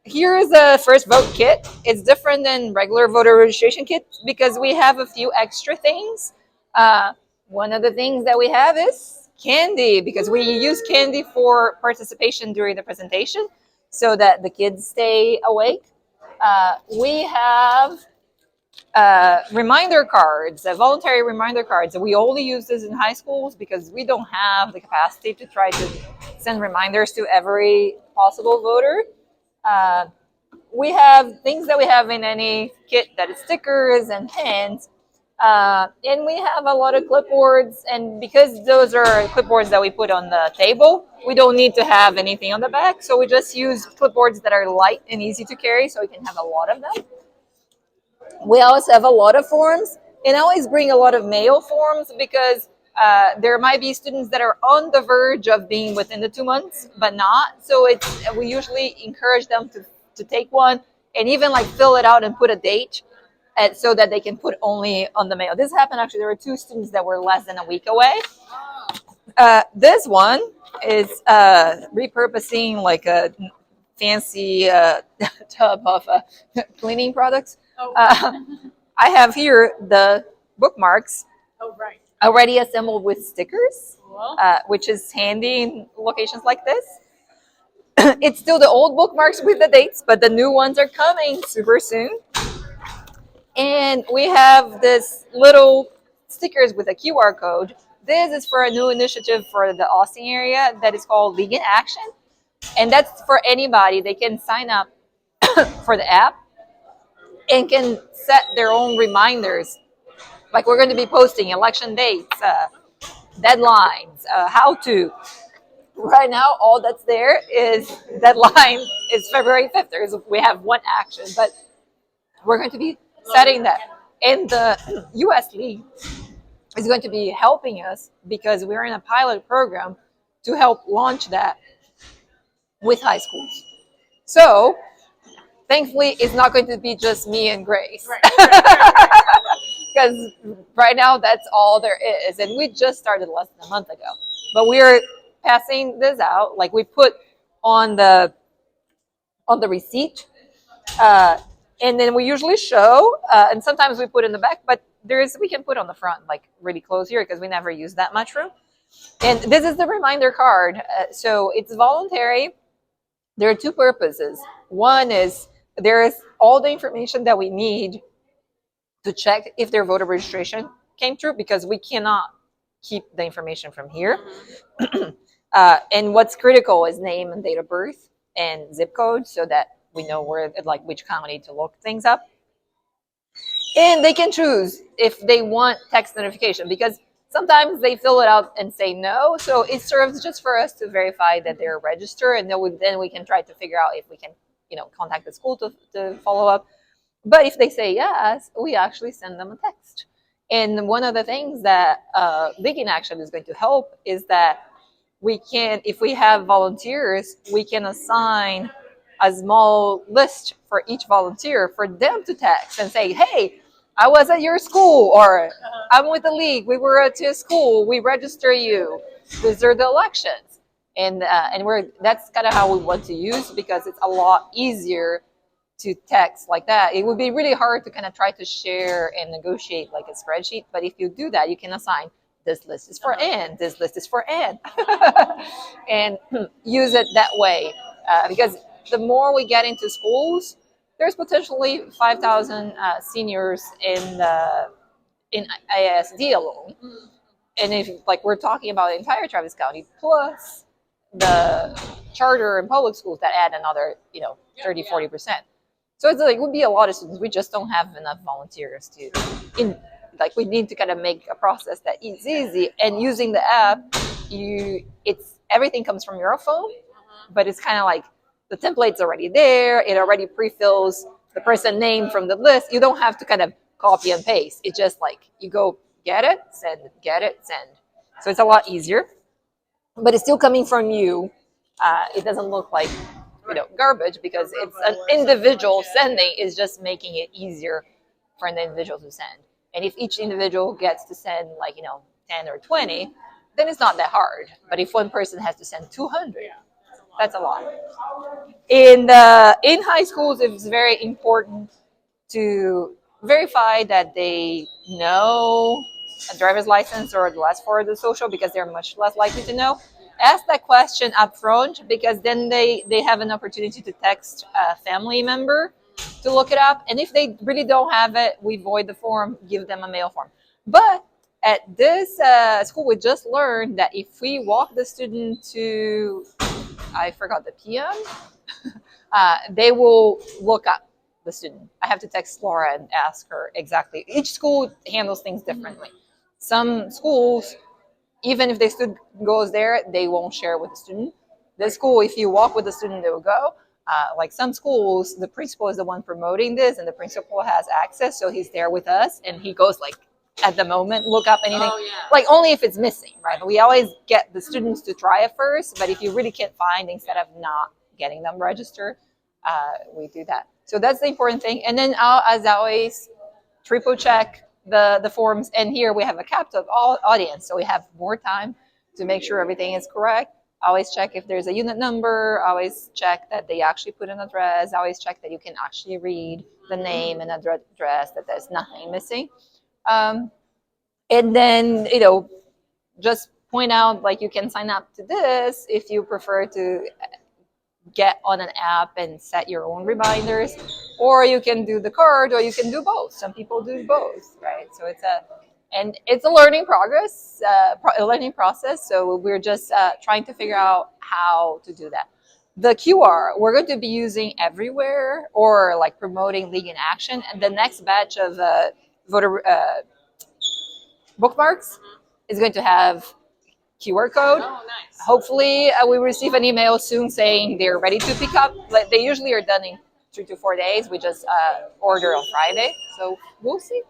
here is a first vote kit. It's different than regular voter registration kit because we have a few extra things. One of the things that we have is candy, because we use candy for participation during the presentation so that the kids stay awake. We have reminder cards, voluntary reminder cards. We only use this in high schools because we don't have the capacity to try to send reminders to every possible voter. Uh, we have things that we have in any kit, that is stickers and pens. And we have a lot of clipboards, and because those are clipboards that we put on the table, we don't need to have anything on the back. So we just use clipboards that are light and easy to carry, so we can have a lot of them. We always have a lot of forms, and I always bring a lot of mail forms because there might be students that are on the verge of being within the 2 months, but not. So we usually encourage them to take one and even like fill it out and put a date so that they can put only on the mail. This happened actually. There were 2 students that were less than a week away. This one is repurposing like a fancy tub of cleaning products. I have here the bookmarks already assembled with stickers, which is handy in locations like this. It's still the old bookmarks with the dates, but the new ones are coming super soon. And we have this little stickers with a QR code. This is for a new initiative for the Austin area that is called League in Action. And that's for anybody. They can sign up for the app and can set their own reminders. Like we're going to be posting election dates, deadlines, how to. Right now, all that's there is deadline is February 5th. We have one action, but we're going to be setting that. And the U.S. League is going to be helping us because we're in a pilot program to help launch that with high schools. So thankfully, it's not going to be just me and Grace. Because right now, that's all there is. And we just started less than a month ago. But we're passing this out. Like we put on the receipt. And then we usually show. And sometimes we put in the back. But we can put on the front, like really close here, because we never use that much room. And this is the reminder card. So it's voluntary. There are 2 purposes. One is there is all the information that we need to check if their voter registration came through, because we cannot keep the information from here. And what's critical is name and date of birth and zip code, so that we know which county to look things up. And they can choose if they want text notification, because sometimes they fill it out and say no. So it serves just for us to verify that they're registered, and then we can try to figure out if we can, contact the school to follow up. But if they say yes, we actually send them a text. And one of the things that League in Action is going to help is that if we have volunteers, we can assign a small list for each volunteer for them to text and say, hey, I was at your school, or I'm with the League. We were at your school. We register you. These are the elections. And that's kind of how we want to use, because it's a lot easier to text like that. It would be really hard to kind of try to share and negotiate like a spreadsheet. But if you do that, you can assign this list is for Ann, this list is for Ann, and use it that way. Because the more we get into schools, there's potentially 5,000 seniors in ISD alone. And if we're talking about the entire Travis County plus the charter and public schools that add another 30-40%. So it would be a lot of students. We just don't have enough volunteers we need to kind of make a process that is easy. And using the app, everything comes from your phone, but it's kind of like the template's already there. It already pre-fills the person name from the list. You don't have to kind of copy and paste. It's just you go get it, send, get it, send. So it's a lot easier, but it's still coming from you. It doesn't look like garbage, because it's an individual sending is just making it easier for an individual to send. And if each individual gets to send 10 or 20, then it's not that hard. But if one person has to send 200, That's a lot. In high schools, it's very important to verify that they know a driver's license or the last four of the social, because they're much less likely to know. Ask that question up front, because then they have an opportunity to text a family member to look it up. And if they really don't have it, we void the form, give them a mail form. But at this school, we just learned that if we walk the student to, I forgot the PM, they will look up the student. I have to text Laura and ask her exactly. Each school handles things differently. Some schools, even if the student goes there, they won't share with the student. This school, if you walk with the student, they will go. Like some schools, the principal is the one promoting this, and the principal has access, so he's there with us, and he goes like at the moment, look up anything, like only if it's missing, right? We always get the students to try it first, but if you really can't find, instead of not getting them registered, we do that. So that's the important thing. And then as always, triple check the forms. And here we have a captive audience, so we have more time to make sure everything is correct. Always check if there's a unit number. Always check that they actually put an address. Always check that you can actually read the name and address, that there's nothing missing. And then, just point out, like, you can sign up to this if you prefer to get on an app and set your own reminders, or you can do the card, or you can do both. Some people do both, right? So it's a learning process. So we're just trying to figure out how to do that. The QR, we're going to be using everywhere, or like promoting League in Action. And the next batch of voter bookmarks is going to have QR code. Oh, nice. Hopefully, we receive an email soon saying they're ready to pick up. Like, they usually are done in 3 to 4 days. We just order on Friday, so we'll see.